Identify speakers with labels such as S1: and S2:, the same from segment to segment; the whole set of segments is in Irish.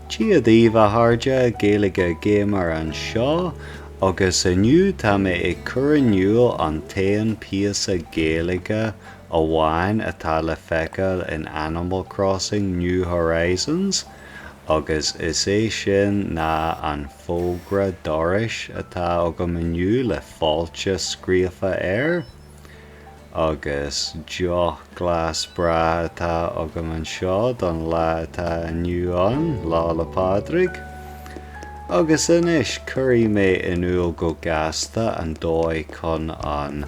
S1: Tíadaí bha háirde Gaeilge gamer an seo, agus aniu tá mé ag curaniúil an taon píosa Gaeilge amháin atá le feiceáil in Animal Crossing New Horizons, agus is é sin ná an fógra dorais atá agam aniu le fáilte scríofa air, agus deoch glas bra atá agam an seo don lá atá aniu an, lá le Pádraig. Agus inis cuirí mé inúil go gasta an dóigh chun an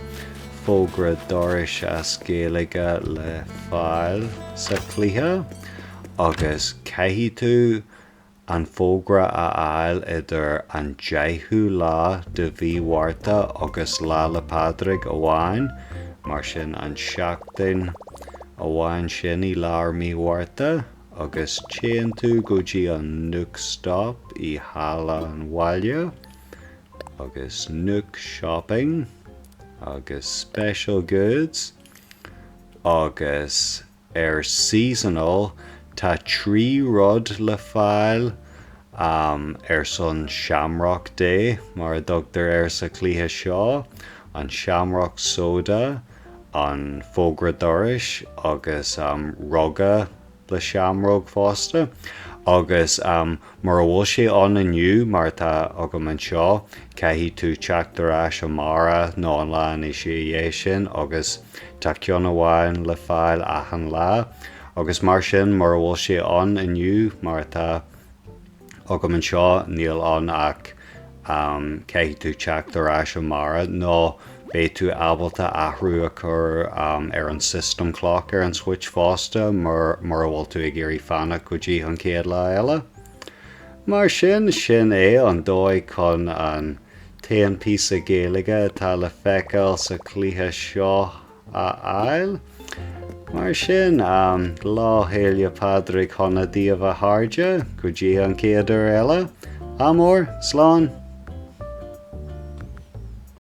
S1: fógra dorais as Gaeilge le fáil sa cluiche, agus caithfidh tú an fógra a fháil idir an 10 lá de bhí mhárta agus lá le Pádraig amháin, mar sin an 7 amháin sin I lár mí mhárta, agus téann tú go dtí an Nook Stop I Hala an Bhaile, agus Nook Shopping, agus Special Goods, agus seasonal tá 3 rud le fáil son Shamrock Day, mar dugtar sa cluiche seo, an Shamrock soda, an fógra dorais, agus rugga le Shamrock fásta, agus mar bhfuil sé an aniu mar tá agam an seo, caithfidh tú teachtar ais an mara nó an lá is sé sin, agus tá ceann amháin le fáil achan lá, agus mar sin mar bhfuil sé an aniu mar tá agam an seo níl an ach caithfidh tú teachtar ais an mara nó bé tú ábalta ahrú a chur an system clock an switch fásta mar bhfuil tú ag géirí fannach go dtí an céad lá eile. Mar sin é an dóigh chun an taon píosa Gaeilge atá le feiceáil sa cluiche seo a fháil. Mar sin láhéile Pádraig chuna díobh a háirde go dtí an céad eile. Amor, slán.